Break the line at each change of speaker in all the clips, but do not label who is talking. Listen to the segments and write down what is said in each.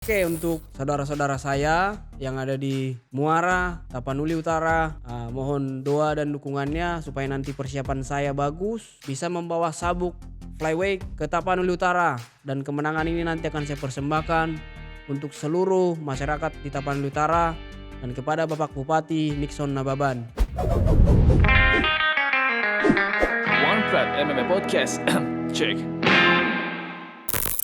Oke, untuk saudara-saudara saya yang ada di Muara, Tapanuli Utara, mohon doa dan dukungannya supaya nanti persiapan saya bagus, bisa membawa sabuk flyweight ke Tapanuli Utara, dan kemenangan ini nanti akan saya persembahkan untuk seluruh masyarakat di Tapanuli Utara dan kepada Bapak Bupati Nixon Nababan.
One Prep MMA Podcast. Check.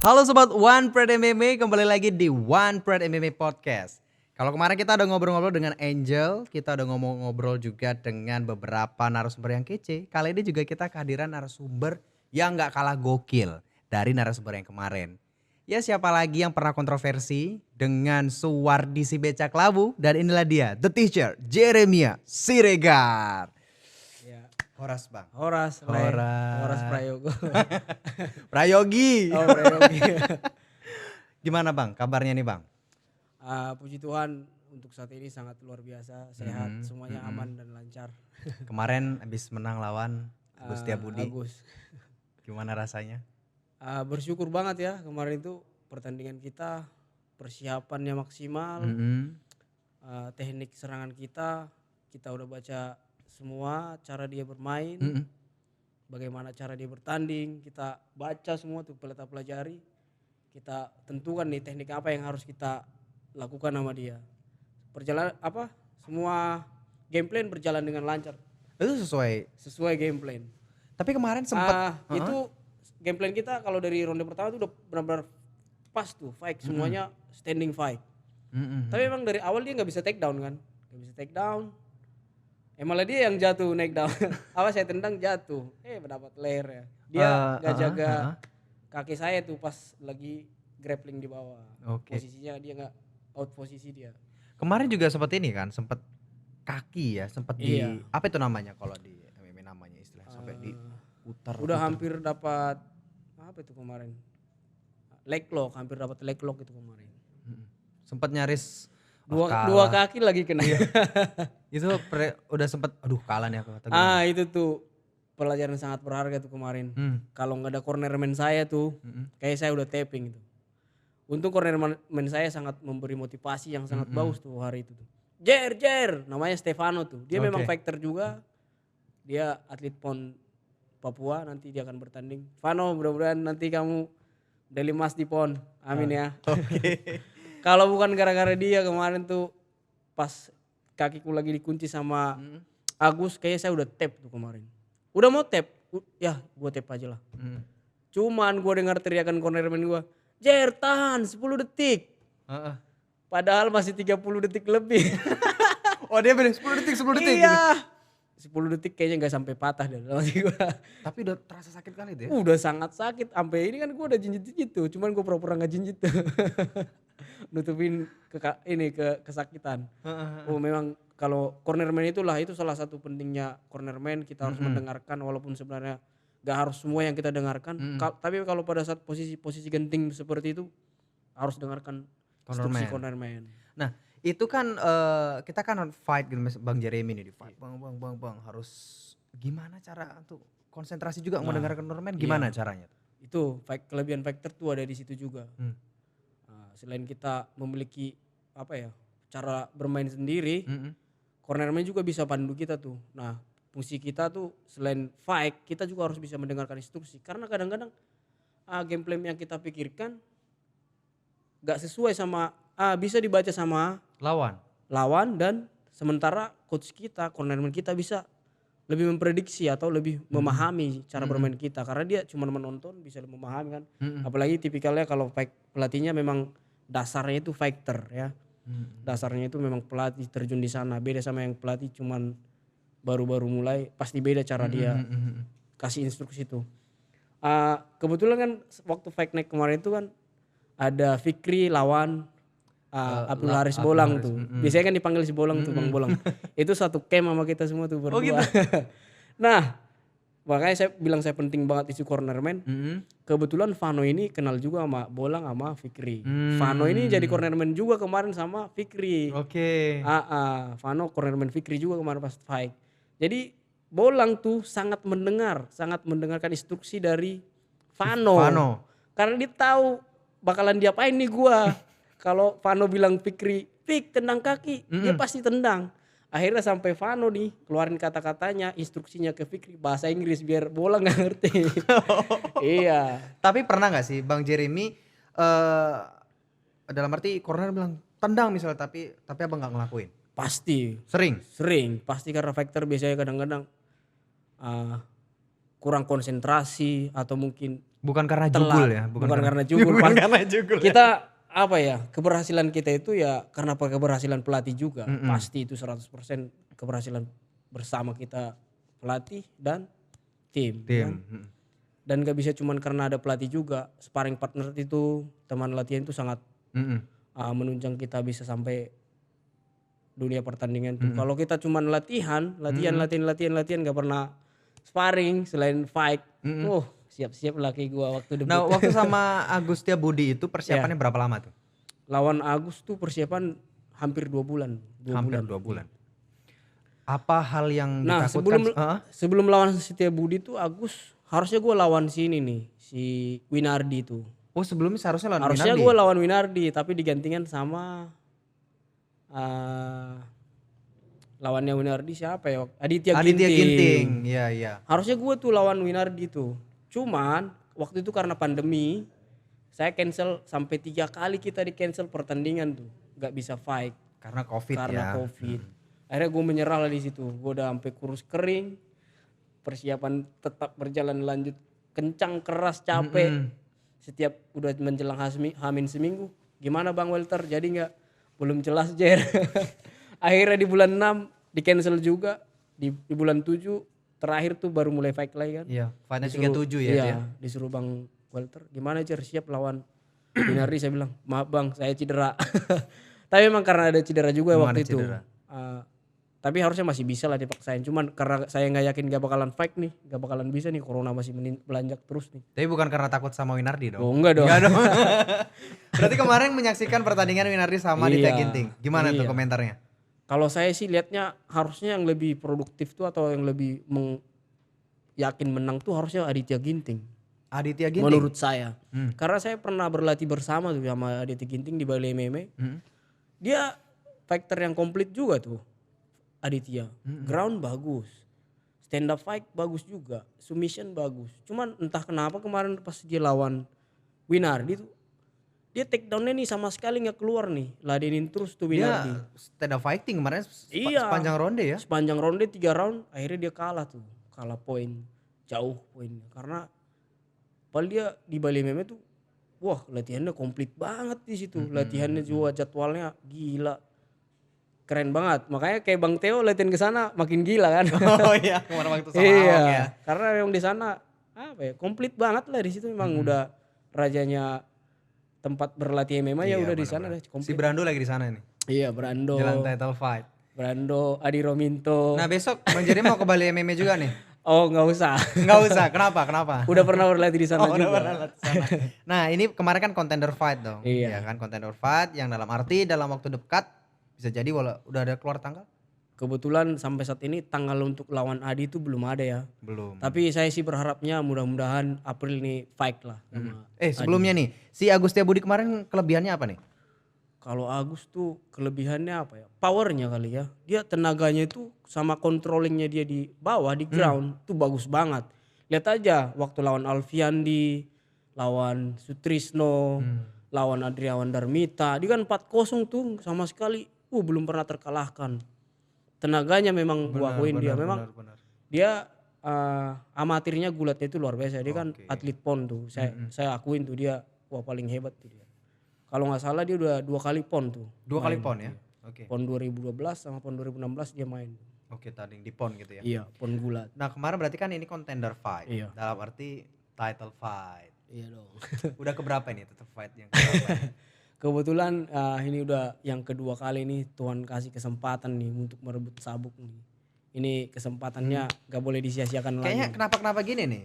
Halo Sobat One Pride MMA, kembali lagi di One Pride MMA Podcast. Kalau kemarin kita udah ngobrol-ngobrol dengan Angel, kita udah ngobrol juga dengan beberapa narasumber yang kece. Kali ini juga kita kehadiran narasumber yang gak kalah gokil dari narasumber yang kemarin. Ya siapa lagi yang pernah kontroversi dengan Suwardi si becak labu, dan inilah dia, The Teacher, Jeremia Siregar. Horas bang.
Horas Prayogo.
Prayogi.
Oh, Prayogi.
Gimana bang kabarnya nih bang?
Puji Tuhan untuk saat ini sangat luar biasa, sehat, semuanya aman dan lancar.
Kemarin habis menang lawan Agus Setiabudi.
Agus.
Gimana rasanya?
Bersyukur banget ya, kemarin itu pertandingan kita persiapannya maksimal. Teknik serangan kita udah baca semua, cara dia bermain, bagaimana cara dia bertanding, kita baca semua tuh, kita pelajari, kita tentukan nih teknik apa yang harus kita lakukan sama dia. Semua game plan berjalan dengan lancar.
Itu sesuai
game plan.
Tapi kemarin sempat
itu game plan kita kalau dari ronde pertama tuh udah benar-benar pas tuh, fight semuanya standing fight. Tapi emang dari awal dia nggak bisa take down kan, malah dia yang jatuh naik down. Saya tendang jatuh, mendapat leher ya. Dia gak jaga kaki saya tuh pas lagi grappling di bawah.
Okay.
Posisinya dia gak out posisi dia.
Kemarin juga sempat ini kan, sempat kaki ya, sempat di apa itu namanya kalau di MMA namanya istilahnya sampai di putar.
Udah hampir dapat apa itu kemarin? Leg lock, hampir dapat leg lock itu kemarin.
Sempat nyaris
dua kaki lagi kena.
Itu udah sempet kalah nih aku.
Itu tuh pelajaran sangat berharga tuh kemarin. Kalau nggak ada cornerman saya tuh, kayak saya udah tapping itu. Untung cornerman saya sangat memberi motivasi yang sangat bagus tuh hari itu tuh. Jer, namanya Stefano tuh. Dia memang fighter juga. Dia atlet PON Papua, nanti dia akan bertanding. Vano, mudah-mudahan nanti kamu medali emas di PON. Amin ya. Kalau bukan gara-gara dia kemarin tuh pas kakiku lagi dikunci sama Agus, kayaknya saya udah tap tuh kemarin. Udah mau tap, ya gua tap aja lah. Cuman gua dengar teriakan cornerman gua, Jer tahan 10 detik. Padahal masih 30 detik lebih.
Oh dia bener 10 detik.
Iya. 10 detik kayaknya gak sampai patah dah dalam hati gua.
Tapi udah terasa sakit kali itu ya?
Udah sangat sakit, sampai ini kan gua udah jinjit tuh, cuman gua pura-pura gak jinjit tuh. Nutupin kesakitan. Memang kalau cornerman itu salah satu pentingnya cornerman, kita harus mendengarkan walaupun sebenarnya gak harus semua yang kita dengarkan. Tapi kalau pada saat posisi genting seperti itu harus dengarkan instruksi cornerman.
Nah itu kan kita kan fight gitu Bang Jeremy nih di fight. Bang harus gimana cara untuk konsentrasi juga mendengarkan cornerman, gimana caranya?
Itu kelebihan fighter tuh ada di situ juga. Selain kita memiliki cara bermain sendiri, cornerman juga bisa pandu kita tuh. Nah fungsi kita tuh selain fight, kita juga harus bisa mendengarkan instruksi. Karena kadang-kadang game plan yang kita pikirkan gak sesuai sama, bisa dibaca sama lawan, dan sementara coach kita, cornerman kita bisa lebih memprediksi atau lebih memahami cara bermain kita. Karena dia cuma menonton bisa memahami kan. Apalagi tipikalnya kalau pelatihnya memang dasarnya itu fighter ya. Dasarnya itu memang pelatih terjun di sana. Beda sama yang pelatih cuman baru-baru mulai, pasti beda cara dia kasih instruksi itu. Kebetulan kan waktu fight night kemarin itu kan ada Fikri lawan Abdul Haris Bolang tuh. Biasanya kan dipanggil si Bolang tuh, Bang Bolang. Itu satu camp sama kita semua tuh berdua.
Gitu.
Nah, makanya saya bilang saya penting banget isu cornerman. Kebetulan Vano ini kenal juga sama Bolang sama Fikri. Vano ini jadi cornerman juga kemarin sama Fikri. Vano cornerman Fikri juga kemarin pas fight. Jadi Bolang tuh sangat mendengarkan instruksi dari Vano. Karena dia tahu bakalan diapain nih gua. kalau Vano bilang Fikri, Fik tendang kaki, dia pasti tendang. Akhirnya sampai Vano nih keluarin kata-katanya, instruksinya ke Fikri bahasa Inggris biar bola nggak ngerti. Iya.
Tapi pernah nggak sih Bang Jeremy dalam arti corner bilang tendang misalnya tapi abang nggak ngelakuin?
Pasti.
Sering.
Pasti karena faktor biasanya kadang-kadang kurang konsentrasi atau mungkin
Bukan karena
telat.
jugul ya?
Bukan karena jugul.
Bukan karena jugul.
Kita apa ya, keberhasilan kita itu ya karena keberhasilan pelatih juga. Pasti itu 100% keberhasilan bersama kita pelatih dan tim. Kan? Dan gak bisa cuman karena ada pelatih juga. Sparring partner itu, teman latihan itu sangat menunjang kita bisa sampai dunia pertandingan tuh. Kalau kita cuman latihan gak pernah sparring selain fight. Siap-siap laki gua waktu debut.
Nah, waktu sama Agus Setiabudi itu persiapannya berapa lama tuh?
Lawan Agus tuh persiapan hampir 2 bulan.
Hampir 2 bulan. Apa hal yang ditakutkan?
Sebelum lawan Setiabudi tuh Agus harusnya gua lawan sini nih, si Winardi tuh.
Oh, sebelumnya seharusnya lawan
Harusnya
Winardi?
gua lawan Winardi tapi digantikan sama lawannya Winardi siapa ya? Aditya Ginting.
Iya.
Harusnya gue tuh lawan Winardi tuh. Cuman waktu itu karena pandemi saya cancel sampai 3 kali kita di cancel pertandingan tuh. Gak bisa fight.
Karena COVID
Karena COVID. Akhirnya gue menyerah lah di situ. Gue udah sampai kurus kering. Persiapan tetap berjalan lanjut. Kencang, keras, capek. Setiap udah menjelang Hamin seminggu. Gimana Bang Walter? Jadi gak? Belum jelas Jer. Akhirnya di bulan 6 di cancel juga. Di bulan 7 terakhir tuh baru mulai fight lagi kan.
Iya, fightnya 37 ya.
Iya, disuruh Bang Walter. Gimana Jer, siap lawan Winardi? Saya bilang, maaf Bang saya cedera. Tapi memang karena ada cedera juga waktu itu. Tapi harusnya masih bisa lah dipaksain. Cuman karena saya gak yakin gak bakalan fight nih. Gak bakalan bisa nih, corona masih melanjak terus nih.
Tapi bukan karena takut sama Winardi dong?
Oh enggak dong.
Berarti kemarin menyaksikan pertandingan Winardi sama Aditya Ginting. Gimana tuh komentarnya?
Kalau saya sih lihatnya harusnya yang lebih produktif tuh atau yang lebih yakin menang tuh harusnya Aditya Ginting.
Aditya Ginting?
Menurut saya. Karena saya pernah berlatih bersama tuh sama Aditya Ginting di Bali MMA. Dia fighter yang komplit juga tuh Aditya. Ground bagus. Stand up fight bagus juga. Submission bagus. Cuman entah kenapa kemarin pas dia lawan Winardi tuh dia take downnya nih sama sekali gak keluar nih. Ladenin terus tuh Winardi.
Dia stand up fighting kemarin
iya,
sepanjang ronde ya?
Sepanjang ronde 3 round akhirnya dia kalah tuh. Kalah poin. Jauh poinnya. Karena padahal dia di Bali MMA tuh wah latihannya komplit banget di situ. Latihannya juga jadwalnya gila. Keren banget. Makanya kayak Bang Theo latihan ke sana makin gila kan.
Oh iya, kemarin waktu sama
iya,
Awang ya.
Karena yang di sana apa ya? Komplit banget lah di situ memang udah rajanya tempat berlatih MMA ya udah di sana deh komplit.
Si Brando lagi di sana nih.
Iya, Brando.
Jalan title fight.
Brando, Adi Rominto.
Nah, besok Bang Jeremy mau ke Bali MMA juga nih.
Oh, enggak usah.
Enggak usah. Kenapa?
Udah pernah berlatih di sana juga.
Udah pernah latih sana. Nah, ini kemarin kan contender fight dong.
Iya.
Ya kan, contender fight yang dalam arti dalam waktu dekat bisa jadi udah ada keluar tanggal?
Kebetulan sampai saat ini tanggal untuk lawan Adi itu belum ada ya.
Belum.
Tapi saya sih berharapnya mudah-mudahan April nih fight lah.
Sebelumnya nih, si Agus Setiabudi kemarin kelebihannya apa nih?
Kalau Agus tuh kelebihannya apa ya? Powernya kali ya. Dia tenaganya itu sama controllingnya dia di bawah di ground tuh bagus banget. Lihat aja waktu lawan Alfiandi, lawan Sutrisno, lawan Adriawan Darmita. Dia kan 4-0 tuh sama sekali belum pernah terkalahkan. Tenaganya memang gua akuin dia memang dia amatirnya gulatnya itu luar biasa. Dia kan atlet PON tuh. Saya akuin tuh dia paling hebat tuh dia. Kalau nggak salah dia udah 2 kali PON tuh.
2 kali PON ya? Oke.
PON 2012 sama PON 2016 dia main.
Oke, tadi di PON gitu ya.
Iya, PON gulat.
Nah, kemarin berarti kan ini contender fight.
Iya.
Dalam arti title fight.
Iya dong.
Udah keberapa ini title fight yang keberapa?
Kebetulan ini udah yang kedua kali nih Tuhan kasih kesempatan nih untuk merebut sabuk nih. Ini kesempatannya gak boleh disia-siakan lagi.
Kayaknya kenapa gini nih?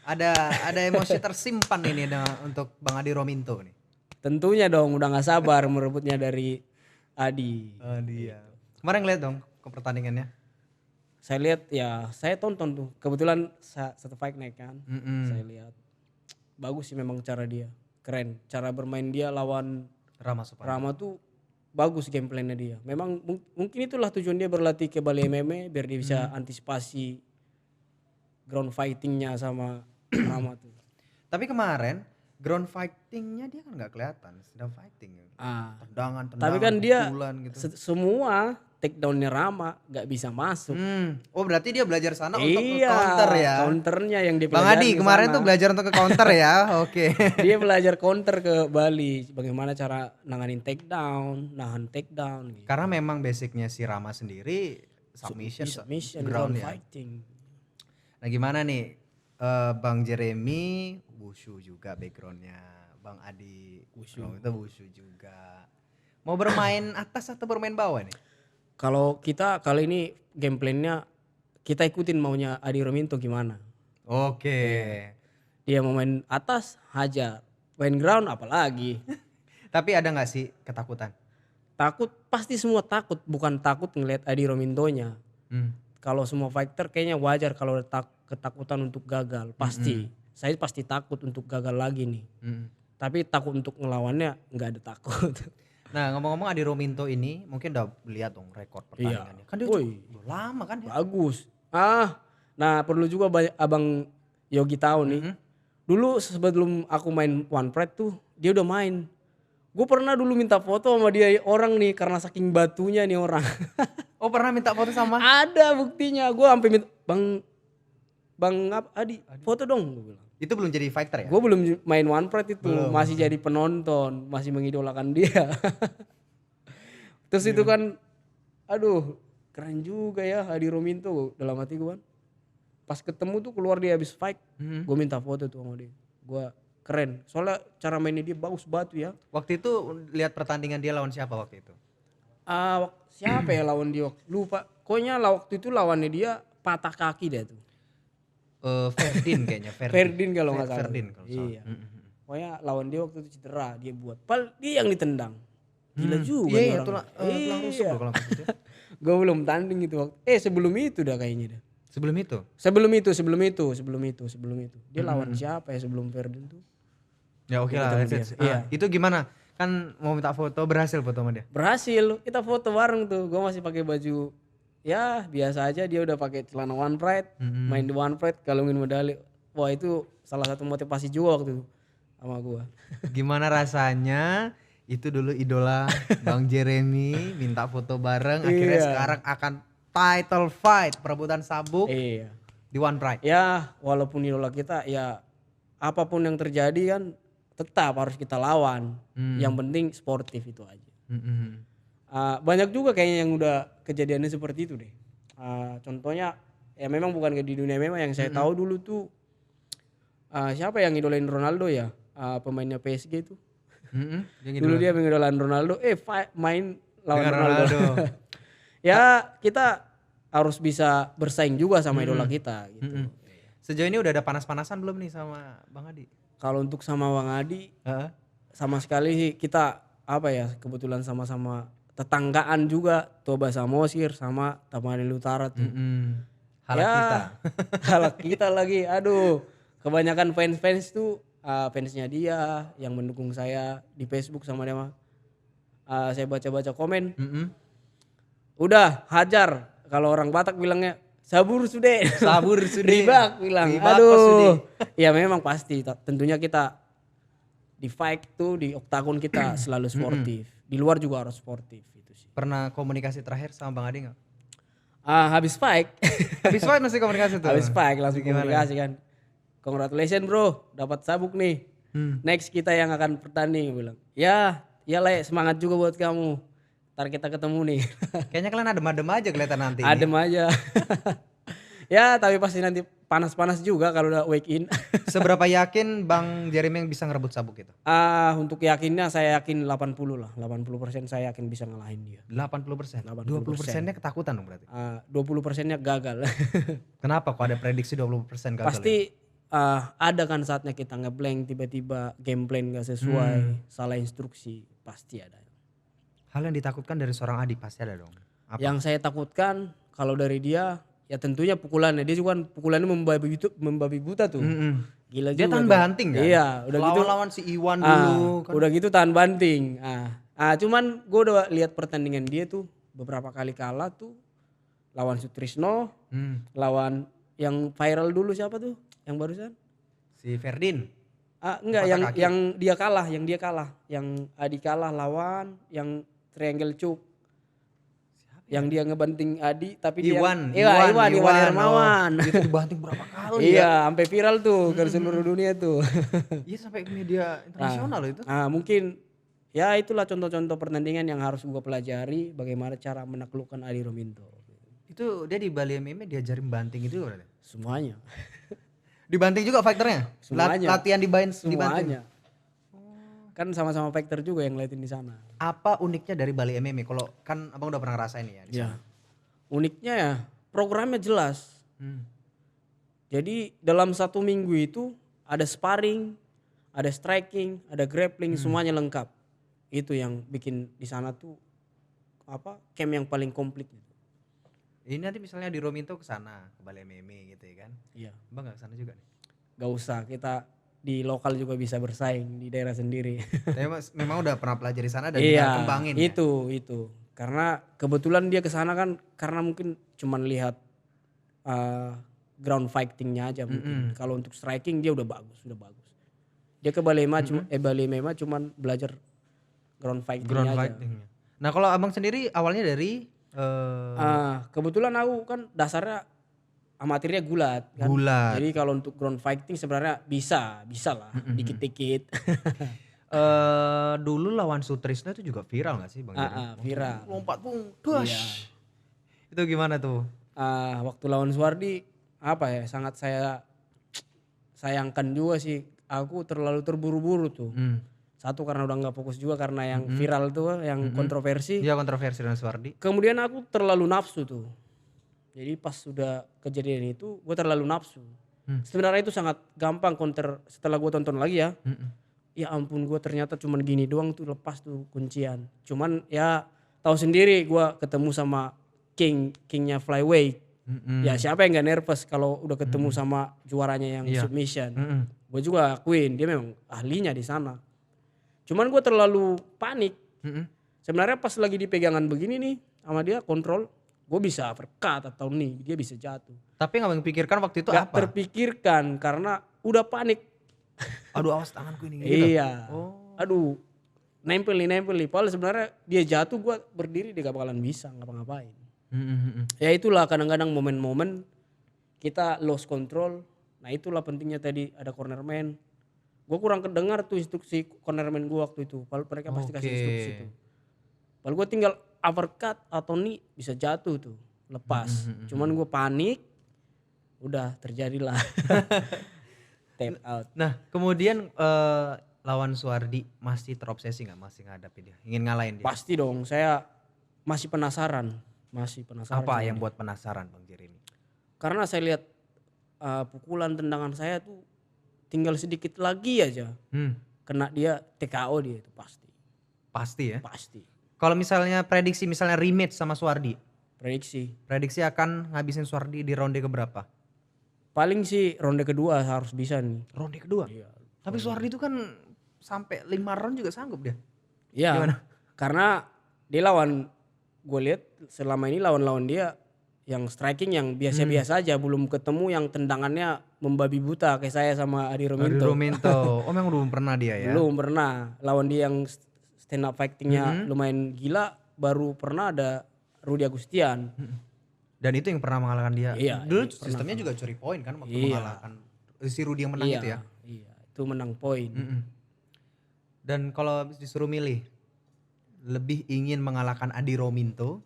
ada emosi tersimpan ini untuk Bang Adi Rominto nih.
Tentunya dong udah gak sabar merebutnya dari Adi.
Adi ya. Kemarin ngeliat dong ke pertandingannya.
Saya lihat ya, saya tonton tuh. Kebetulan satu fight naik kan. Saya lihat. Bagus sih memang cara dia. Keren. Cara bermain dia lawan Rama tuh bagus gameplaynya dia. Memang mungkin itulah tujuan dia berlatih ke Bali MMA biar dia bisa antisipasi ground fightingnya sama Rama tuh.
Tapi kemarin ground fightingnya dia kan nggak kelihatan, sedang fighting. Tendangan,
Tapi kan dia
pukulan gitu.
semua takedownnya Rama nggak bisa masuk.
Oh berarti dia belajar sana untuk counter ya.
Counternya yang dia
Bang Adi kemarin tuh belajar untuk ke counter ya. Oke.
Dia belajar counter ke Bali, bagaimana cara nanganin takedown, nahan takedown gitu.
Karena memang basicnya si Rama sendiri submission ground ya.
Fighting.
Nah gimana nih Bang Jeremy wushu juga backgroundnya, Bang Adi wushu itu wushu juga. Mau bermain atas atau bermain bawah nih?
Kalau kita kali ini gameplaynya kita ikutin maunya Adi Rominto gimana.
Oke.
Dia mau main atas hajar, main ground apalagi.
Tapi ada nggak sih ketakutan?
Takut pasti semua takut, bukan takut ngelihat Adi Romintonya. Kalau semua fighter kayaknya wajar kalau ketakutan untuk gagal, pasti. Saya pasti takut untuk gagal lagi nih. Tapi takut untuk ngelawannya nggak ada takut.
Nah ngomong-ngomong Adi Rominto ini mungkin udah lihat dong rekor pertandingannya. Kan dia udah lama kan ya.
Bagus. Nah perlu juga Abang Yogi tahu nih. Dulu sebelum aku main One Pride tuh dia udah main. Gue pernah dulu minta foto sama dia orang nih karena saking batunya nih orang.
Oh pernah minta foto sama?
Ada buktinya. Gue sampai minta Bang Adi foto dong gue bilang.
Itu belum jadi fighter ya?
Gue belum main One Pride itu, masih jadi penonton, masih mengidolakan dia. Terus itu kan, aduh keren juga ya Adi Rominto dalam hati gue kan. Pas ketemu tuh keluar dia habis fight, gue minta foto tuh sama dia. Gue keren, soalnya cara mainnya dia bagus batu ya.
Waktu itu lihat pertandingan dia lawan siapa waktu itu?
Siapa ya lawan dia? Lupa. Pokoknya waktu itu lawannya dia patah kaki dia tuh.
Ferdin kayaknya.
Ferdin kalau nggak salah.
Ferdin kalau salah.
Iya. Pokoknya lawan dia waktu itu cedera dia buat. Padahal dia yang ditendang. Gila juga
iya,
orang.
tulang rusuk loh kalau gitu.
Gue belum tanding itu waktu. Sebelum itu dah kayaknya dah.
Sebelum itu?
Sebelum itu. Dia lawan siapa ya sebelum Ferdin tuh?
Ya oke lah. Iya. Itu gimana? Kan mau minta foto, berhasil foto sama dia?
Berhasil. Kita foto bareng tuh. Gue masih pakai baju ya biasa aja, dia udah pakai celana One Pride, main di One Pride, kalungin medali. Wah itu salah satu motivasi juga waktu itu sama gua.
Gimana rasanya itu dulu idola Bang Jeremy minta foto bareng, akhirnya sekarang akan title fight perebutan sabuk di One Pride.
Ya walaupun idola kita ya apapun yang terjadi kan tetap harus kita lawan. Yang penting sportif itu aja. Banyak juga kayaknya yang udah kejadiannya seperti itu deh. Contohnya ya memang bukan di dunia memang yang saya tahu dulu tuh siapa yang idolain Ronaldo ya, pemainnya PSG itu. Dulu dia mengidolain Ronaldo, main lawan Ronaldo. Ya kita harus bisa bersaing juga sama idola kita gitu.
Sejauh ini udah ada panas-panasan belum nih sama Bang Adi?
Kalau untuk sama Bang Adi sama sekali sih kita kebetulan sama-sama tetanggaan juga, Toba Samosir sama Tapanuli Utara tuh. Halak kita lagi. Aduh, kebanyakan fans tuh fansnya dia yang mendukung saya di Facebook sama dia mah. Saya baca-baca komen. Udah hajar, kalau orang Batak bilangnya sabur sude. Ribak bilang. Aduh. Ya memang pasti tentunya kita di fight tuh di oktagon kita selalu sportif. Di luar juga harus sportif itu sih.
Pernah komunikasi terakhir sama Bang Adi gak?
Habis fight.
Habis fight masih komunikasi tuh?
Habis fight langsung komunikasi kan. Congratulations bro, dapat sabuk nih. Next kita yang akan bertanding bilang. Ya Le, semangat juga buat kamu. Ntar kita ketemu nih.
Kayaknya kalian adem-adem aja kelihatan nanti.
Adem aja. Ya tapi pasti nanti panas-panas juga kalau udah wake in.
Seberapa yakin Bang Jeremy yang bisa ngerebut sabuk itu?
Untuk yakinnya saya yakin 80 lah. 80% saya yakin bisa ngalahin dia.
80%? 20%-nya ketakutan dong berarti?
20%-nya gagal.
Kenapa kok ada prediksi 20% gagal?
Pasti ada kan saatnya kita ngeblank tiba-tiba game plan gak sesuai, salah instruksi. Pasti ada.
Hal yang ditakutkan dari seorang Adi pasti ada dong. Apa?
Yang saya takutkan kalau dari dia ya tentunya pukulannya. Dia juga kan pukulannya membabi buta tuh. Gila
Dia
juga
tahan
tuh.
banting kan?
Iya, udah gitu.
Lawan si Iwan dulu kan.
Udah gitu tahan banting. Cuman gue udah lihat pertandingan dia tuh beberapa kali kalah tuh lawan Sutrisno, lawan yang viral dulu siapa tuh? Yang barusan?
Si Ferdin.
Enggak,
Patah kaki.
yang dia kalah, yang Adi kalah lawan yang triangle choke. Yang dia ngebanting Adi tapi
Iwan
Hermawan.
Itu dibanting berapa kali ya?
Iya, sampai viral tuh ke seluruh dunia tuh.
Iya sampai media internasional loh itu.
Mungkin ya itulah contoh-contoh pertandingan yang harus gua pelajari bagaimana cara menaklukkan Adi Rominto.
Itu dia di Bali MMA diajarin banting itu berarti.
Semuanya.
Dibanting juga fighternya?
Semuanya.
Latihan dibanting.
Semuanya. Kan sama-sama fighter juga yang ngeliatin di sana.
Apa uniknya dari Bali MMA? Kalau kan Abang udah pernah ngerasain ya di sana.
Uniknya ya programnya jelas. Jadi dalam 1 minggu itu ada sparring, ada striking, ada grappling, semuanya lengkap. Itu yang bikin di sana tuh camp yang paling komplit.
Ini nanti misalnya di Rominto ke sana, ke Bali MMA gitu ya kan?
Iya.
Abang gak ke sana juga nih?
Gak usah, kita di lokal juga bisa bersaing di daerah sendiri.
Tapi memang udah pernah pelajari sana dan tinggal kembangin ya?
Itu. Karena kebetulan dia ke sana kan karena mungkin cuman lihat ground fightingnya aja mungkin. Kalau untuk striking dia udah bagus. Dia ke Bali MMA cuman belajar ground fightingnya aja.
Nah kalau Abang sendiri awalnya dari
kebetulan aku kan dasarnya amatirnya gulat kan. Jadi kalau untuk ground fighting sebenarnya bisa lah dikit-dikit.
Dulu lawan Sutrisno itu juga viral gak sih Bang?
Viral.
Lompat bung, dush. Itu gimana tuh?
Waktu lawan Suwardi sangat saya sayangkan juga sih. Aku terlalu terburu-buru tuh. Satu karena udah nggak fokus juga karena yang viral tuh yang kontroversi.
Iya kontroversi dengan Suwardi.
Kemudian aku terlalu nafsu tuh. Jadi pas sudah kejadian itu gue terlalu nafsu. Sebenarnya itu sangat gampang counter setelah gue tonton lagi ya. Ya ampun gue ternyata cuman gini doang tuh lepas tuh kuncian. Cuman ya tahu sendiri gue ketemu sama kingnya flyweight. Ya siapa yang gak nervous kalau udah ketemu sama juaranya yang submission. Gue juga akuin dia memang ahlinya di sana. Cuman gue terlalu panik. Sebenarnya pas lagi di pegangan begini nih sama dia kontrol, gue bisa uppercut atau nih dia bisa jatuh.
Tapi gak pikirkan waktu itu
gak
apa?
Terpikirkan karena udah panik.
Aduh awas tanganku ini gitu.
Iya. Aduh nempel nih. Padahal sebenarnya dia jatuh gue berdiri dia gak bakalan bisa ngapa-ngapain. Ya itulah kadang-kadang momen-momen kita lost control. Nah itulah pentingnya tadi ada cornerman. Gue kurang kedengar tuh instruksi cornerman gue waktu itu. Padahal mereka pasti kasih instruksi tuh. Padahal gue tinggal uppercut atau nih bisa jatuh tuh. Lepas. Cuman gue panik. Udah terjadilah. Tap out.
Nah kemudian lawan Suwardi masih terobsesi gak? Masih ngadapin dia? Ingin ngalahin dia?
Pasti dong. Saya masih penasaran.
Apa yang buat penasaran Bang Jerry ini?
Karena saya lihat pukulan tendangan saya tuh tinggal sedikit lagi aja. Kena dia TKO dia itu pasti.
Pasti ya?
Pasti.
Kalau misalnya prediksi misalnya rematch sama Suwardi.
Prediksi
akan ngabisin Suwardi di ronde keberapa?
Paling sih ronde kedua harus bisa nih.
Ronde kedua?
Iya.
Tapi Suwardi itu kan sampai 5 round juga sanggup dia.
Iya.
Gimana?
Karena dia gue lihat selama ini lawan dia yang striking yang biasa-biasa aja, belum ketemu yang tendangannya membabi buta kayak saya sama Adi Rominto.
Oh memang belum pernah dia ya?
Belum pernah. Lawan dia yang stand up fightingnya lumayan gila, baru pernah ada Rudy Agustian.
Dan itu yang pernah mengalahkan dia.
Iya,
dulu sistemnya juga curi poin kan waktu mengalahkan si Rudy yang menang itu ya?
Iya, itu menang poin.
Dan kalau disuruh milih, lebih ingin mengalahkan Adi Rominto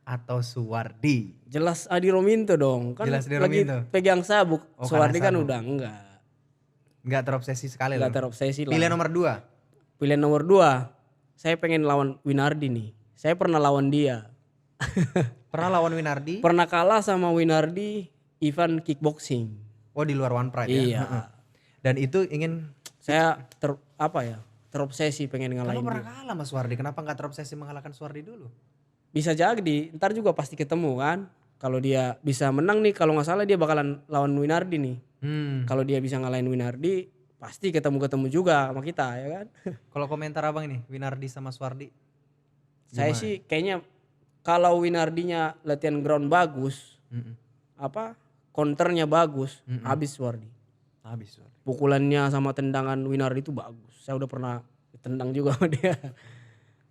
atau Suwardi?
Jelas Adi Rominto dong. Kan
Jelas Adi
lagi
Rominto.
pegang sabuk. Suwardi kan
sabuk.
udah enggak.
Enggak terobsesi sekali loh.
Enggak terobsesi lah.
Pilihan nomor 2?
Pilihan nomor 2. Saya pengen lawan Winardi nih. Saya pernah lawan dia.
Pernah lawan Winardi?
Pernah kalah sama Winardi event kickboxing.
Oh di luar One Pride ya?
Iya.
Dan itu ingin...
Saya terobsesi pengen
Kalau
ngalahin
pernah
dia.
kalah sama Suwardi, kenapa gak terobsesi mengalahkan Suwardi dulu?
Bisa jadi, ntar juga pasti ketemu kan. kalau dia bisa menang nih, kalau nggak salah dia bakalan lawan Winardi nih. Kalau dia bisa ngalahin Winardi pasti ketemu juga sama kita ya kan.
Kalau komentar abang ini Winardi sama Suwardi?
Saya sih kayaknya kalau Winardinya latihan ground bagus, counternya bagus, habis Suwardi.
Habis Suwardi.
Pukulannya sama tendangan Winardi itu bagus. Saya udah pernah tendang juga sama dia.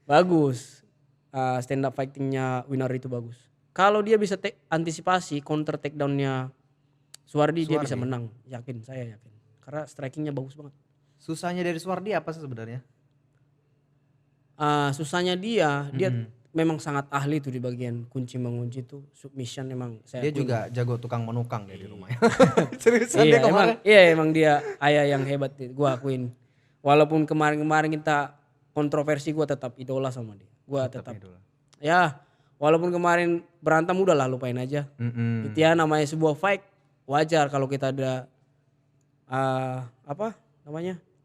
Bagus. Stand up fightingnya Winardi itu bagus. Kalau dia bisa antisipasi counter takedownnya Suwardi, dia bisa menang. Yakin, saya yakin. Karena strikingnya bagus banget.
Susahnya dari Suwardi apa sih sebenarnya?
Susahnya dia memang sangat ahli tuh di bagian kunci mengunci tuh, submission memang saya
Dia
akuin.
juga jago tukang menukang di rumah. Seriusan
Iya,
dia kemarin.
emang dia ayah yang hebat, gua akuin. Walaupun kemarin kita kontroversi, gua tetap idola sama dia. Gua tetap ya, walaupun kemarin berantem udahlah lupain aja. Itu ya namanya sebuah fight, wajar kalau kita ada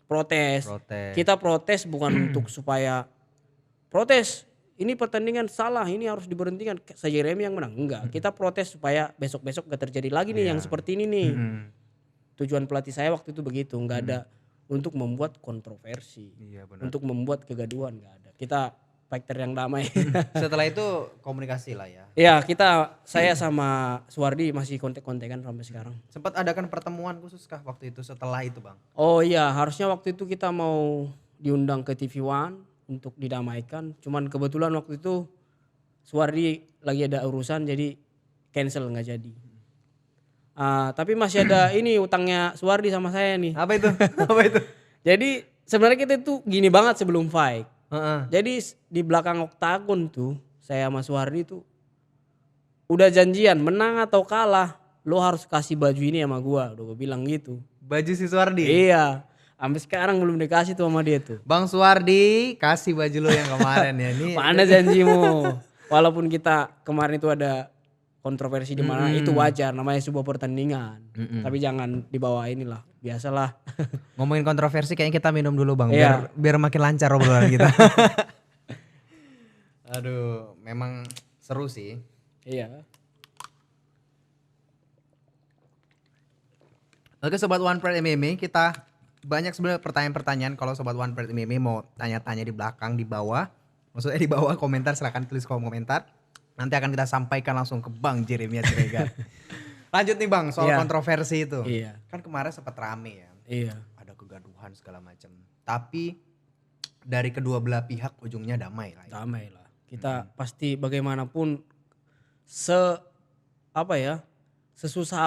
protes. Kita protes bukan untuk supaya protes ini pertandingan salah, ini harus diberhentikan saja Remy yang menang. Enggak, kita protes supaya besok-besok gak terjadi lagi nih yang seperti ini nih. Tujuan pelatih saya waktu itu begitu, nggak ada untuk membuat kontroversi, untuk membuat kegaduhan, nggak ada. Kita fighter yang damai.
Setelah itu komunikasi lah ya.
Ya saya sama Suwardi masih kontek-kontekan sampai sekarang.
Sempat adakan pertemuan khusus kah waktu itu setelah itu bang?
Oh iya, harusnya waktu itu kita mau diundang ke TV One untuk didamaikan. Cuman kebetulan waktu itu Suwardi lagi ada urusan jadi cancel, nggak jadi. Tapi masih ada ini utangnya Suwardi sama saya nih.
Apa itu? Apa itu?
Jadi sebenarnya kita itu gini banget sebelum fight. Jadi di belakang oktagon tuh saya sama Suwardi tuh udah janjian menang atau kalah lo harus kasih baju ini sama gua, udah gua bilang gitu.
Baju si Suwardi?
Iya, sampai sekarang belum dikasih tuh sama dia tuh.
Bang Suwardi kasih baju lo yang kemarin ya. Ini
mana janjimu? Walaupun kita kemarin itu ada kontroversi di mana, itu wajar, namanya sebuah pertandingan. Tapi jangan dibawa inilah, biasalah.
Ngomongin kontroversi kayaknya kita minum dulu bang, biar makin lancar obrolan kita. Aduh, memang seru sih.
Iya.
Oke Sobat One Pride MMA, kita banyak sebenarnya pertanyaan-pertanyaan. Kalau Sobat One Pride MMA mau tanya-tanya di belakang, di bawah. Maksudnya di bawah komentar, silahkan tulis kolom komentar. Nanti akan kita sampaikan langsung ke Bang Jeremia Siregar. Lanjut nih Bang, soal kontroversi itu.
Iya.
Kan kemarin sempat rame ya.
Iya.
Ada kegaduhan segala macam. Tapi dari kedua belah pihak ujungnya damai lah. Ya.
Damai lah. Kita pasti bagaimanapun sesusah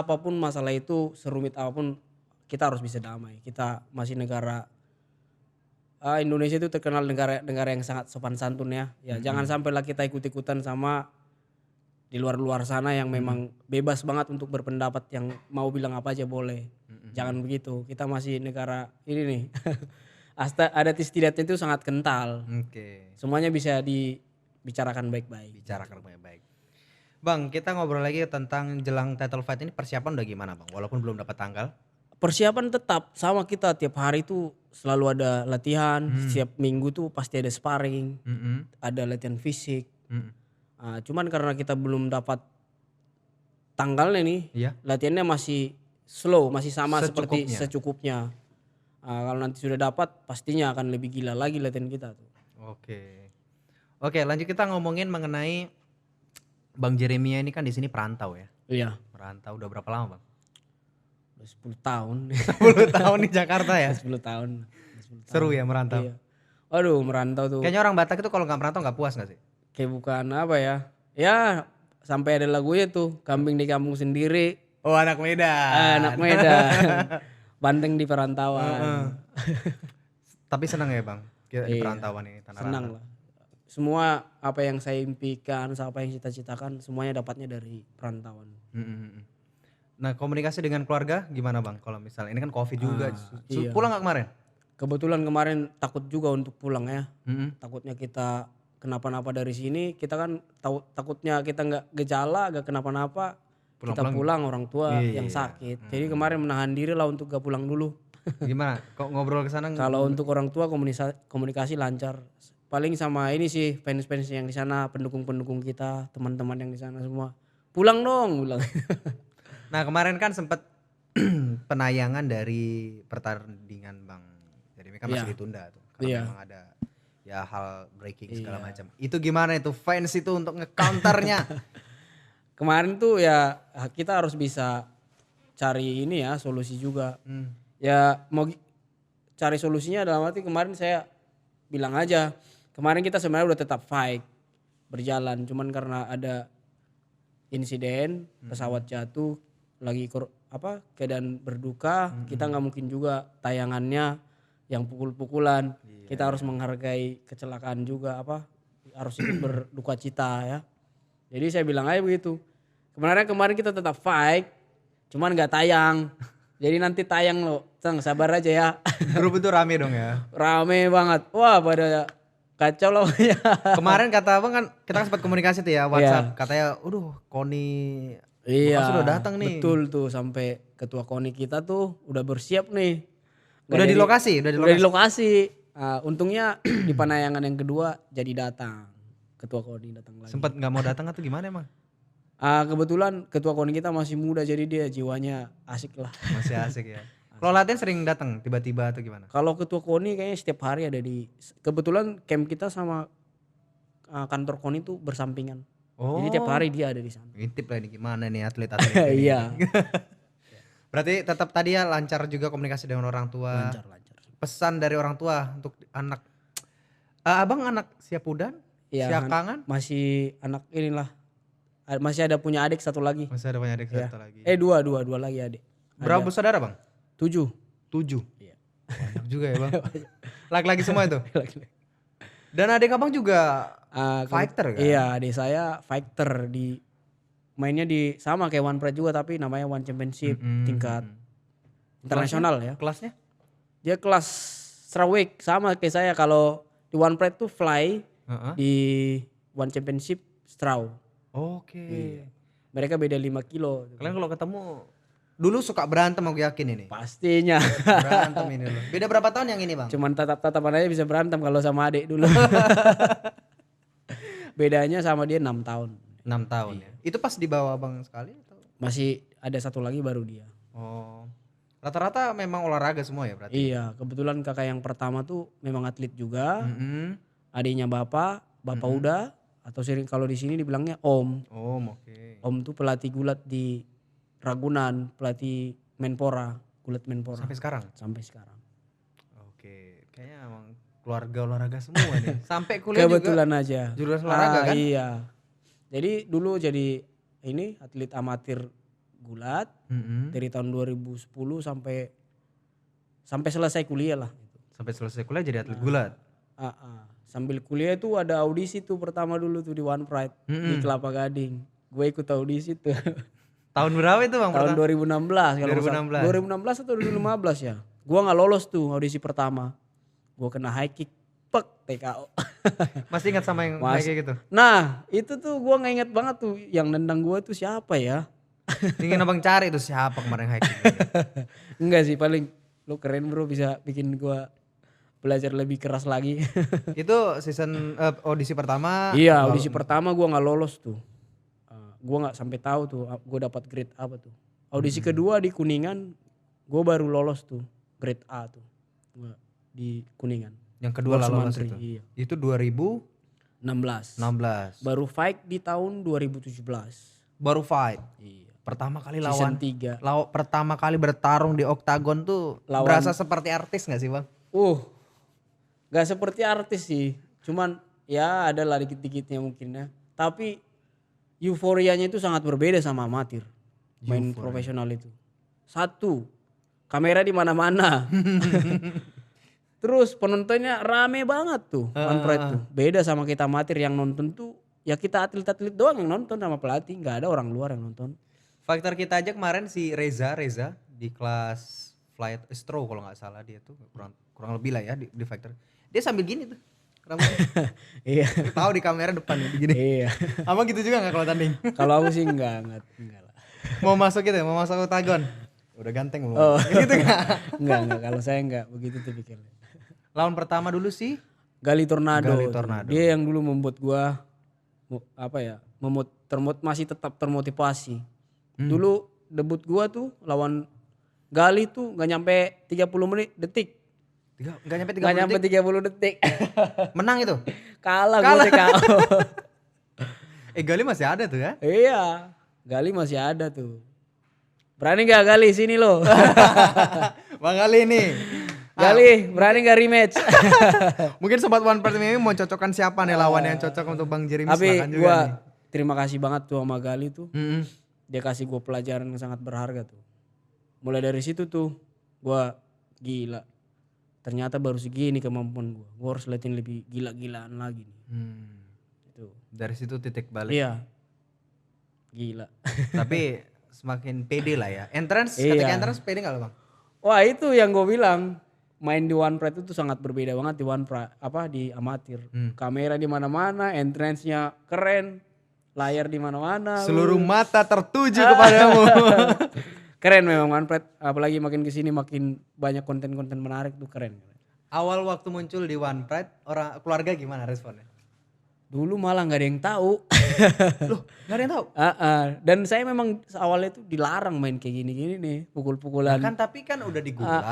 apapun masalah itu, serumit apapun kita harus bisa damai. Kita masih negara Indonesia itu terkenal negara yang sangat sopan santun ya. Ya jangan sampailah kita ikut-ikutan sama di luar sana yang memang bebas banget untuk berpendapat, yang mau bilang apa aja boleh. Jangan begitu. Kita masih negara ini nih. Adat istiadatnya itu sangat kental. Semuanya bisa dibicarakan baik-baik.
Bicarakan baik-baik. Bang, kita ngobrol lagi tentang jelang title fight ini, persiapan udah gimana Bang? Walaupun belum dapat tanggal.
Persiapan tetap sama kita, tiap hari tuh selalu ada latihan, setiap minggu tuh pasti ada sparring, ada latihan fisik. Cuman karena kita belum dapat tanggalnya nih, latihannya masih slow, masih sama seperti secukupnya. Kalau nanti sudah dapat pastinya akan lebih gila lagi latihan kita tuh.
Oke, lanjut kita ngomongin mengenai Bang Jeremia ini kan di sini perantau ya.
Iya.
Perantau udah berapa lama Bang?
Udah 10 tahun.
10 tahun di Jakarta ya?
10 tahun.
Seru ya merantau?
Iya. Aduh merantau tuh.
Kayaknya orang Batak itu kalau gak merantau gak puas gak sih?
Kayak bukan apa ya. Ya sampai ada lagunya tuh, kambing di kampung sendiri.
Oh anak Medan.
Anak Medan. Banteng di perantauan.
Tapi senang ya Bang? Di perantauan ini Tanah
Senang lah. Semua apa yang saya impikan, apa yang cita-citakan semuanya dapatnya dari perantauan.
Nah komunikasi dengan keluarga gimana Bang? Kalau misalnya ini kan COVID juga,
iya.
Pulang gak kemarin?
Kebetulan kemarin takut juga untuk pulang ya. Takutnya kita kenapa-napa dari sini, kita kan takutnya kita gak gejala, gak kenapa-napa. Kita pulang orang tua yang sakit. Jadi kemarin menahan diri lah untuk gak pulang dulu.
Gimana? Kok ngobrol ke sana?
Kalau untuk orang tua komunikasi lancar. Paling sama ini sih fans-fans yang di sana, pendukung-pendukung kita, teman-teman yang di sana semua. pulang dong, bilang.
Nah kemarin kan sempat penayangan dari pertandingan Bang Jeremy kan masih
Iya.
ditunda tuh karena
Iya.
memang ada ya hal breaking segala
Iya.
macam. Itu gimana itu fans itu untuk nge-counternya?
Kemarin tuh ya kita harus bisa cari ini ya solusi juga. Ya mau cari solusinya dalam arti kemarin saya bilang aja. Kemarin kita sebenarnya udah tetap fight berjalan. Cuman karena ada insiden pesawat jatuh lagi keadaan berduka. Kita nggak mungkin juga tayangannya yang pukul-pukulan. Kita harus menghargai kecelakaan juga harus ikut berduka cita ya. Jadi saya bilang aja begitu. Kemarin kita tetap fight, cuman nggak tayang. Jadi nanti tayang loh, sabar aja ya.
Grup itu rame dong ya.
Rame banget, wah pada kacau lah ya.
Kemarin kata Abang kan kita sempat komunikasi tuh ya WhatsApp. Katanya, Koni
Iya,
sudah datang nih.
betul tuh sampai ketua KONI kita tuh udah bersiap nih.
Udah di lokasi,
Udah di lokasi. Untungnya di penayangan yang kedua jadi datang. Ketua KONI datang lagi.
Sempat nggak mau datang atau gimana emang?
Kebetulan ketua KONI kita masih muda jadi dia jiwanya asik lah.
Masih asik ya. Kalau latihan sering datang tiba-tiba atau gimana?
Kalau ketua KONI kayaknya setiap hari ada kebetulan camp kita sama kantor KONI tuh bersampingan. Jadi tiap hari dia ada di sana.
Intip lah ini gimana nih atlet-atlet ini.
Iya.
Berarti tetap tadi ya lancar juga komunikasi dengan orang tua.
Lancar.
Pesan dari orang tua untuk anak. Abang anak Siapudan?
Iya,
Siakangan?
masih anak inilah. Masih ada punya adik satu lagi.
Masih ada banyak adik satu lagi.
Dua lagi adik.
Berapa bersaudara Bang?
7.
7.
Iya.
Banyak juga ya Bang. Laki-laki semua itu. Dan adik Abang juga fighter kan?
Iya, adik saya fighter mainnya sama kayak One Pride juga tapi namanya One Championship tingkat internasional ya.
Kelasnya?
Dia kelas strawweight sama kayak saya. Kalau di One Pride tuh fly, di One Championship straw.
Oke.
Iya. Mereka beda 5 kilo.
Kalian kalau ketemu dulu suka berantem aku yakin ini.
Pastinya.
Berantem ini loh. Beda berapa tahun yang ini Bang?
Cuman tatap-tatapan aja bisa berantem kalau sama adik dulu. Bedanya sama dia 6 tahun.
6 tahun ya. Itu pas di bawah Bang sekali atau?
Masih ada satu lagi baru dia.
Oh. Rata-rata memang olahraga semua ya berarti?
Iya, kebetulan kakak yang pertama tuh memang atlet juga. Adiknya bapak udah atau sering kalau di sini dibilangnya Om.
Om, oke.
Om tuh pelatih gulat di Ragunan, pelatih Menpora, gulat Menpora. Sampai sekarang.
Oke, kayaknya emang keluarga olahraga semua nih. Sampai kuliah
Kebetulan
juga
aja.
jurusan olahraga kan?
Iya. Jadi dulu jadi ini atlet amatir gulat dari tahun 2010 sampai selesai kuliah lah.
Sampai selesai kuliah jadi atlet gulat.
Sambil kuliah itu ada audisi tuh pertama dulu tuh di One Pride di Kelapa Gading. Gue ikut audisi tuh.
Tahun berapa itu Bang?
Tahun 2016 kalau
2016.
2016 atau 2015 ya. Gua nggak lolos tuh audisi pertama. Gua kena high kick, TKO.
Masih ingat sama yang kayak gitu?
Nah, itu tuh gua nggak inget banget tuh yang nendang gua tuh siapa ya?
Ingin Abang cari tuh siapa kemarin high kick.
Enggak sih, paling lu keren bro bisa bikin gua belajar lebih keras lagi.
Itu season audisi pertama?
Iya, audisi pertama gua nggak lolos tuh. Gua nggak sampai tahu tuh gua dapat grade apa tuh. Audisi kedua di Kuningan gua baru lolos tuh grade A tuh. Gua di Kuningan.
Yang kedua lah lolos itu.
Iya.
Itu 2016.
Baru fight di tahun 2017.
Baru fight.
Iya.
Pertama kali
Season
lawan
3.
pertama kali bertarung di oktagon tuh berasa seperti artis gak sih Bang?
Gak seperti artis sih. Cuman ya ada lah dikit-dikitnya mungkin ya. Tapi euforianya itu sangat berbeda sama amatir. Main profesional itu. Satu, kamera di mana-mana. Terus penontonnya rame banget tuh One Pride tuh. Beda sama kita amatir yang nonton tuh ya kita atlet-atlet doang yang nonton sama pelatih. Gak ada orang luar yang nonton.
Faktor kita aja kemarin si Reza di kelas flight stroke kalau nggak salah dia tuh kurang lebih lah ya di factor. Dia sambil gini tuh rambutnya.
Iya.
Tahu di kamera depan begini.
Iya.
Abang gitu juga nggak kalau tanding?
Kalau aku sih enggak lah.
Mau masuk gitu, mau masuk oktagon. Udah ganteng belum?
Gitu enggak? Enggak, kalau saya enggak begitu tuh pikirnya.
Lawan pertama dulu sih
Gali Tornado.
Gali Tornado.
Dia yang dulu membuat gua masih tetap termotivasi. Dulu debut gua tuh lawan Gali tuh nggak nyampe 30 detik.
Nggak nyampe 30
Nggak nyampe
detik.
30 detik.
Menang itu.
Kalah gua TKO.
Gali masih ada tuh ya.
Iya, Gali masih ada tuh. Berani gak Gali sini lo?
Bang Gali nih.
Gali, berani gak rematch?
Mungkin sobat One Part MMA mau cocokkan siapa nih lawan yang cocok untuk Bang Jeremy
Tapi
silakan juga
gua
nih.
terima kasih banget tuh sama Gali tuh.
Mm-mm.
Dia kasih gua pelajaran yang sangat berharga tuh. Mulai dari situ tuh gua gila. Ternyata baru segini kemampuan gua. Gua harus latihan lebih gila-gilaan lagi nih. Itu.
Dari situ titik balik.
Iya. Gila.
Tapi semakin pede lah ya. Entrance,
Iya.
ketika entrance pede gak lo Bang?
Wah, itu yang gua bilang. Main di One Pride itu sangat berbeda banget di amatir. Kamera di mana-mana, entrance-nya keren, layar di mana-mana.
Seluruh mata tertuju kepadamu.
Keren memang One Pride, apalagi makin kesini makin banyak konten-konten menarik tuh keren.
Awal waktu muncul di One Pride, orang keluarga gimana responnya?
Dulu malah nggak ada yang tahu.
Loh, gak ada yang tahu?
Dan saya memang awalnya tuh dilarang main kayak gini-gini nih, pukul-pukulan.
Kan tapi kan udah digulat.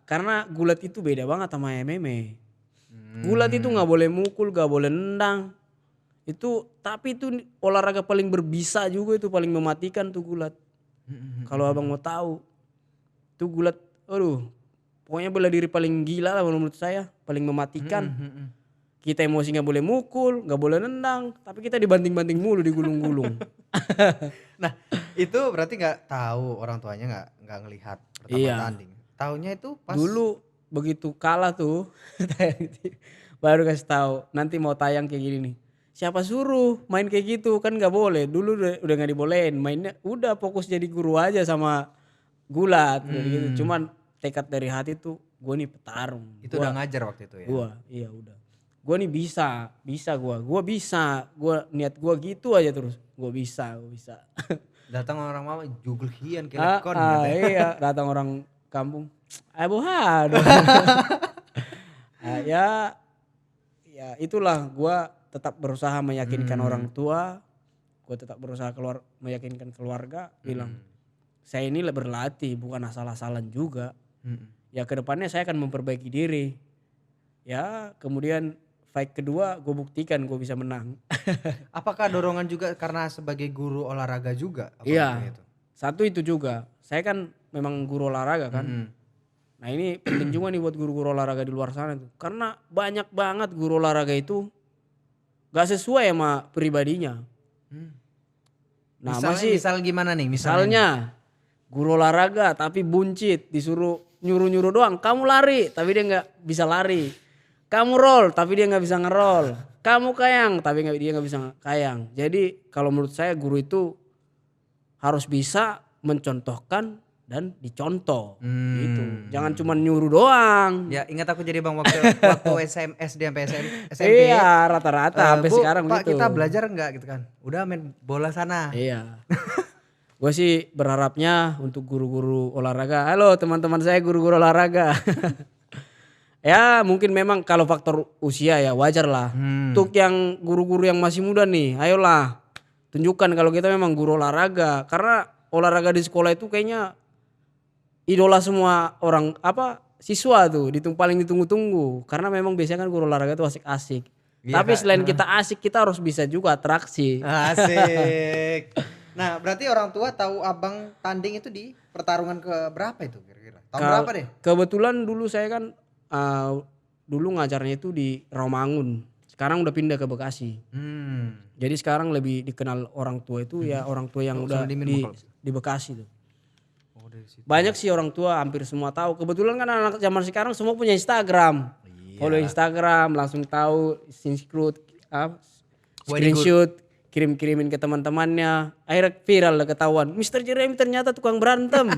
Karena gulat itu beda banget sama MMA. Gulat itu nggak boleh mukul, nggak boleh nendang. Tapi itu olahraga paling berbisa juga, itu paling mematikan tuh gulat. Kalau abang mau tahu, tuh gulat, aduh, pokoknya bela diri paling gila lah menurut saya, paling mematikan. Kita emosi nggak boleh mukul, nggak boleh nendang, tapi kita dibanting-banting mulu, digulung-gulung.
Nah, itu berarti nggak tahu orang tuanya nggak ngelihat pertama tanding. Taunya itu pas
Dulu begitu kalah tuh, baru kasih tahu nanti mau tayang kayak gini nih. Siapa suruh main kayak gitu, kan nggak boleh. Dulu udah nggak dibolehin, mainnya udah fokus jadi guru aja sama gulat gitu. Cuman tekad dari hati tuh gue nih petarung.
itu udah ngajar waktu itu ya.
Iya udah. Gue nih bisa gue bisa. Gue niat gue gitu aja terus. Gue bisa.
Datang orang mama jugul hian
Ah,
kelekon
iya, datang orang kampung. Abuhan. Ya itulah, gue tetap berusaha meyakinkan orang tua. Gue tetap berusaha meyakinkan keluarga. Bilang saya ini berlatih, bukan asal-asalan juga. Ya kedepannya saya akan memperbaiki diri. Ya kemudian fight kedua gue buktikan gue bisa menang.
Apakah dorongan juga karena sebagai guru olahraga juga?
Iya. Satu itu juga. Saya kan memang guru olahraga kan. Nah ini penting juga nih buat guru-guru olahraga di luar sana tuh. Karena banyak banget guru olahraga itu gak sesuai sama pribadinya. Nah
Misal gimana nih?
misalnya guru olahraga tapi buncit, disuruh nyuruh-nyuruh doang. Kamu lari tapi dia gak bisa lari. Kamu roll tapi dia gak bisa ngerol. Kamu kayang tapi dia gak bisa kayang. Jadi kalau menurut saya guru itu harus bisa mencontohkan dan dicontoh gitu. Jangan cuma nyuruh doang.
Ya ingat aku jadi Bang waktu SD sampai SMP.
Iya rata-rata sampai sekarang
Pak
begitu.
kita belajar enggak gitu kan? Udah main bola sana.
Iya. Gue sih berharapnya untuk guru-guru olahraga. Halo teman-teman saya guru-guru olahraga. Ya mungkin memang kalau faktor usia ya wajar lah. Untuk yang guru-guru yang masih muda nih, ayolah tunjukkan kalau kita memang guru olahraga. Karena olahraga di sekolah itu kayaknya idola semua orang siswa tuh, paling ditunggu-tunggu. Karena memang biasanya kan guru olahraga itu asik-asik.
Iya,
Tapi
Kak.
selain kita asik, kita harus bisa juga atraksi.
Asik. Nah berarti orang tua tahu abang tanding itu di pertarungan ke berapa itu kira-kira? Tahun berapa deh?
Kebetulan dulu saya kan dulu ngajarnya itu di Rawamangun. Sekarang udah pindah ke Bekasi. Jadi sekarang lebih dikenal orang tua itu ya orang tua yang udah di Bekasi tuh. Banyak sih orang tua, hampir semua tahu. Kebetulan kan anak zaman sekarang semua punya Instagram. Follow Instagram langsung tahu screenshot, kirim-kirimin ke teman-temannya. Akhirnya viral lah ketahuan. Mr. Jeremy ternyata tukang berantem.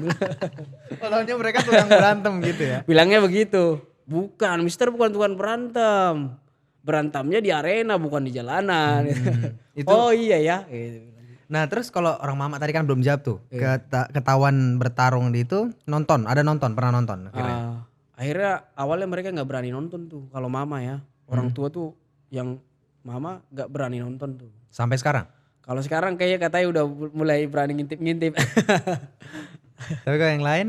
Padahal mereka tukang berantem gitu ya.
Bilangnya begitu. Bukan, Mister bukan tukang berantem. Berantemnya di arena bukan di jalanan. Oh iya ya.
Nah terus kalau orang mama tadi kan belum jawab tuh. Ketahuan bertarung di itu pernah nonton akhirnya?
Akhirnya awalnya mereka gak berani nonton tuh. Kalau mama ya, orang tua tuh yang mama gak berani nonton tuh.
Sampai sekarang?
Kalau sekarang kayaknya katanya udah mulai berani ngintip-ngintip.
Tapi kalau yang lain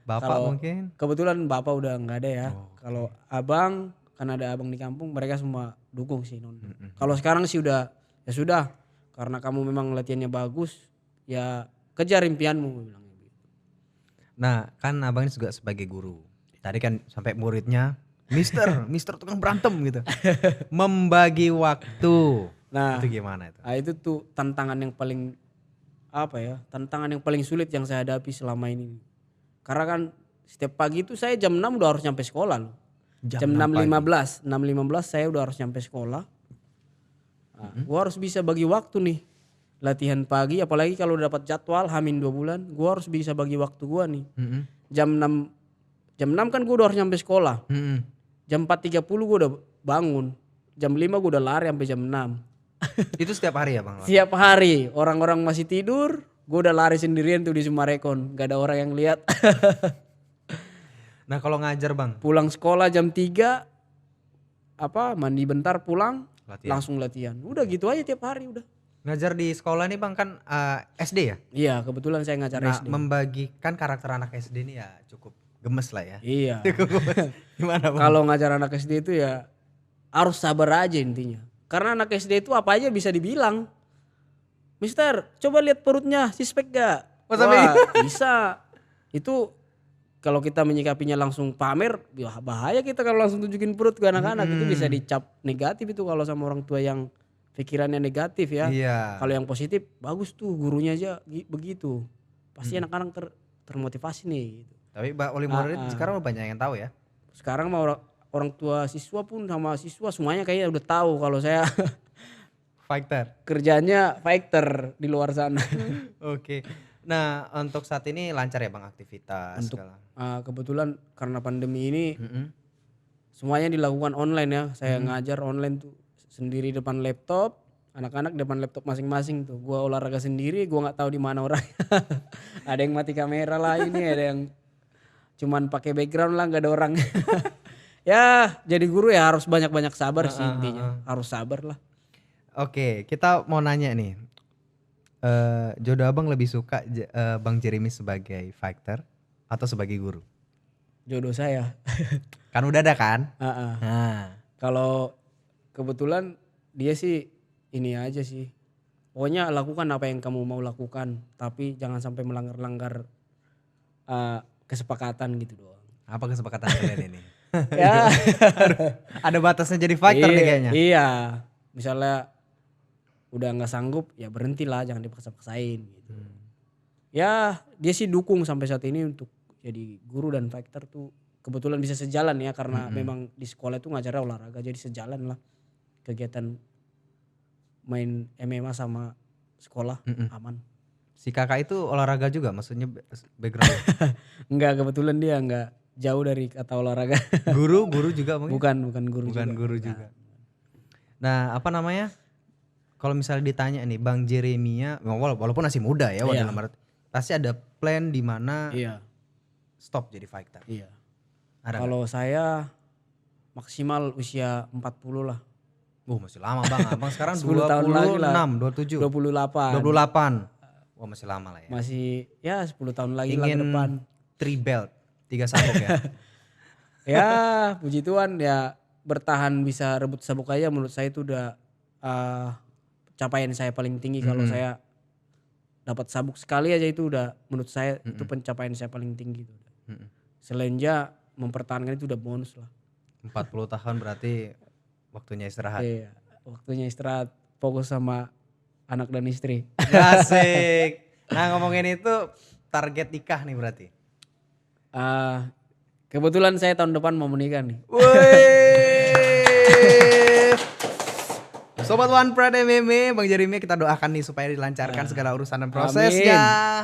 bapak
Kalau
mungkin.
kebetulan bapak udah nggak ada ya.
Oh,
Kalau abang, kan ada abang di kampung, mereka semua dukung sih nonton. Kalau sekarang sih udah ya sudah, karena kamu memang latihannya bagus, ya kejar impianmu gue bilang gitu.
Nah kan abang ini juga sebagai guru. Tadi kan sampai muridnya Mister tukang berantem gitu. Membagi waktu.
Nah,
Itu gimana itu?
nah itu tuh tantangan yang paling apa ya? Tantangan yang paling sulit yang saya hadapi selama ini. Karena kan setiap pagi itu saya jam 6 udah harus nyampe sekolah loh. Jam 6.15, 6.15 saya udah harus nyampe sekolah. Nah, gua harus bisa bagi waktu nih. Latihan pagi, apalagi kalau udah dapat jadwal Hamin 2 bulan, gua harus bisa bagi waktu gua nih. Jam 6 kan gua udah harus nyampe sekolah. Jam 4.30 gua udah bangun. Jam 5 gua udah lari sampai jam 6.
Itu setiap hari ya bang?
Siap hari, orang-orang masih tidur, gue udah lari sendirian tuh di Sumarekon, gak ada orang yang lihat.
Nah kalau ngajar bang?
Pulang sekolah jam 3, mandi bentar pulang,
Latihan.
langsung latihan. Udah gitu aja tiap hari udah.
Ngajar di sekolah nih bang kan SD ya?
Iya, kebetulan saya ngajar
Nah
SD.
membagikan karakter anak SD ini ya cukup gemes lah ya.
Iya.
Gimana bang?
Kalau ngajar anak SD itu ya harus sabar aja intinya. Karena anak SD itu apa aja bisa dibilang. Mister, coba lihat perutnya, sispek gak?
Oh, sampai
bisa. Itu kalau kita menyikapinya langsung pamer, ya bahaya kita kalau langsung tunjukin perut ke anak-anak. Itu bisa dicap negatif itu kalau sama orang tua yang pikirannya negatif ya.
Iya.
Kalau yang positif, bagus tuh gurunya aja begitu. Pasti anak-anak termotivasi nih. Gitu.
Tapi wali murid sekarang banyak yang tahu ya.
Sekarang mau orang tua siswa pun sama siswa semuanya kayaknya udah tahu kalau saya
Fighter.
kerjanya fighter di luar sana.
Oke. Nah untuk saat ini lancar ya bang aktivitas
Untuk
segala.
Kebetulan karena pandemi ini semuanya dilakukan online ya. Saya ngajar online tuh sendiri depan laptop, anak-anak depan laptop masing-masing tuh. Gua olahraga sendiri, gua nggak tahu di mana orang. Ada yang mati kamera lah ini, ada yang cuman pakai background lah, nggak ada orang. Ya jadi guru ya harus banyak-banyak sabar sih intinya. Harus sabar lah.
Oke kita mau nanya nih. Jodoh abang lebih suka Bang Jeremy sebagai fighter atau sebagai guru?
Jodoh saya.
Kan udah ada kan?
Nah. Kalau kebetulan dia sih ini aja sih. Pokoknya lakukan apa yang kamu mau lakukan. Tapi jangan sampai melanggar-langgar kesepakatan gitu doang.
Apa kesepakatan kalian ini?
Ya.
Ada batasnya jadi fighter nih kayaknya.
Iya. Misalnya udah nggak sanggup ya berhentilah, jangan dipaksa-paksain gitu. Ya dia sih dukung sampai saat ini untuk jadi guru dan fighter tuh kebetulan bisa sejalan ya karena memang di sekolah itu ngajarnya olahraga jadi sejalan lah kegiatan main MMA sama sekolah aman.
Si kakak itu olahraga juga maksudnya background.
Enggak, kebetulan dia enggak jauh dari kata olahraga.
Guru juga mungkin?
Bukan guru
Bukan
juga.
guru juga. Nah apa namanya? Kalau misalnya ditanya nih Bang Jeremia, walaupun masih muda ya,
Iya.
dalam arti, pasti ada plan di mana
Iya.
stop jadi fighter.
Iya.
Ada
Kalau saya maksimal usia 40 lah.
masih lama bang, abang sekarang
10 tahun lagi lah.
27,
28.
28. Wah masih lama lah ya.
Masih ya 10 tahun lagi lah ke
Ingin
depan.
3 belt, 3 sabuk ya.
Ya puji Tuhan ya bertahan bisa rebut sabuk aja menurut saya itu udah capaian saya paling tinggi. Kalau saya dapat sabuk sekali aja itu udah menurut saya itu pencapaian saya paling tinggi itu. Selainnya mempertahankan itu udah bonus lah.
40 tahun berarti waktunya istirahat.
Iya, waktunya istirahat, fokus sama anak dan istri.
Asik. Nah ngomongin itu target nikah nih berarti.
Kebetulan saya tahun depan mau menikah nih.
Sobat One Pride MMA, Bang Jeremy kita doakan nih supaya dilancarkan segala urusan dan prosesnya.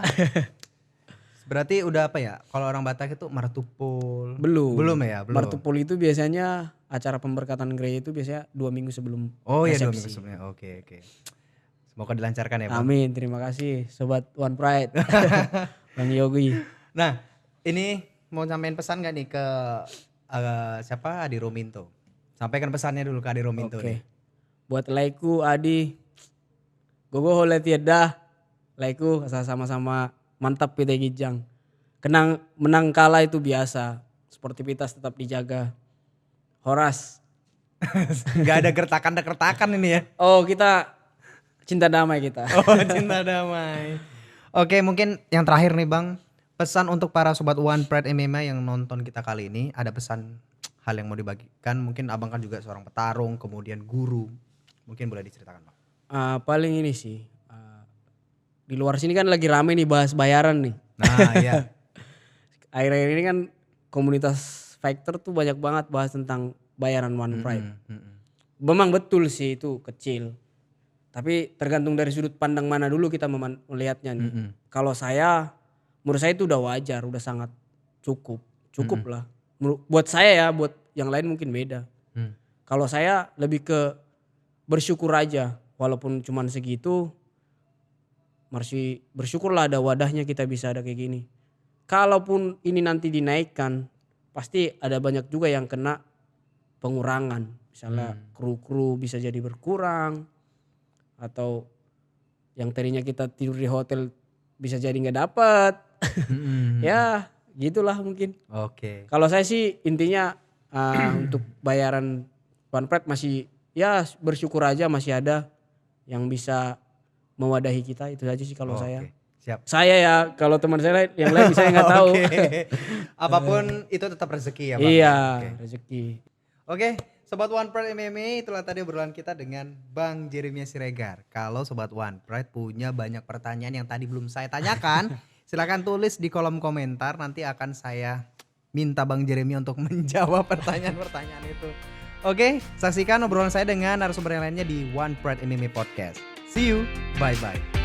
Berarti udah apa ya? Kalau orang Batak itu martupul. Belum ya? Belum.
Martupul itu biasanya acara pemberkatan gereja itu biasanya 2 minggu sebelum
Oh iya 2
resepsi.
minggu sebelumnya. Oke. Semoga dilancarkan ya Bang.
Amin, terima kasih Sobat One Pride. Bang Yogi.
Nah ini mau nyampein pesan gak nih ke siapa? Adi Rominto. Sampaikan pesannya dulu ke Adi Rominto nih.
Buat laiku Adi, Gogo hole tiada. Laiku sama-sama mantap kita gijang. Menang kalah itu biasa. Sportivitas tetap dijaga. Horas.
Nggak ada gertakan ini ya.
Oh, kita cinta damai kita.
Oh, cinta damai. Oke, mungkin yang terakhir nih Bang, pesan untuk para sobat One Pride MMA yang nonton kita kali ini, ada pesan hal yang mau dibagikan? Mungkin Abang kan juga seorang petarung, kemudian guru. Mungkin boleh diceritakan Bang.
Paling ini sih. Di luar sini kan lagi rame nih bahas bayaran nih.
Nah, iya.
Akhir-akhir ini kan komunitas fighter tuh banyak banget bahas tentang bayaran One Pride. Memang betul sih itu kecil. Tapi tergantung dari sudut pandang mana dulu kita melihatnya nih. Kalau menurut saya itu udah wajar, udah sangat cukup lah. Buat saya ya, buat yang lain mungkin beda. Kalau saya lebih ke bersyukur aja, walaupun cuman segitu, masih bersyukurlah ada wadahnya kita bisa ada kayak gini. Kalaupun ini nanti dinaikkan, pasti ada banyak juga yang kena pengurangan. Misalnya kru bisa jadi berkurang, atau yang tadinya kita tidur di hotel bisa jadi nggak dapat. Ya gitulah mungkin.
Oke.
Kalau saya sih intinya untuk bayaran One Pride masih ya bersyukur aja masih ada yang bisa mewadahi kita, itu aja sih kalau saya.
Siap.
Saya ya, kalau teman saya yang lain saya nggak tahu.
Apapun itu tetap rezeki ya Bang.
Iya, rezeki.
Oke, Sobat One Pride MMA, itulah tadi obrolan kita dengan Bang Jeremia Siregar. Kalau Sobat One Pride punya banyak pertanyaan yang tadi belum saya tanyakan, silakan tulis di kolom komentar, nanti akan saya minta Bang Jeremia untuk menjawab pertanyaan-pertanyaan itu. Oke, saksikan obrolan saya dengan narasumber yang lainnya di One Pride MMA Podcast. See you, bye-bye.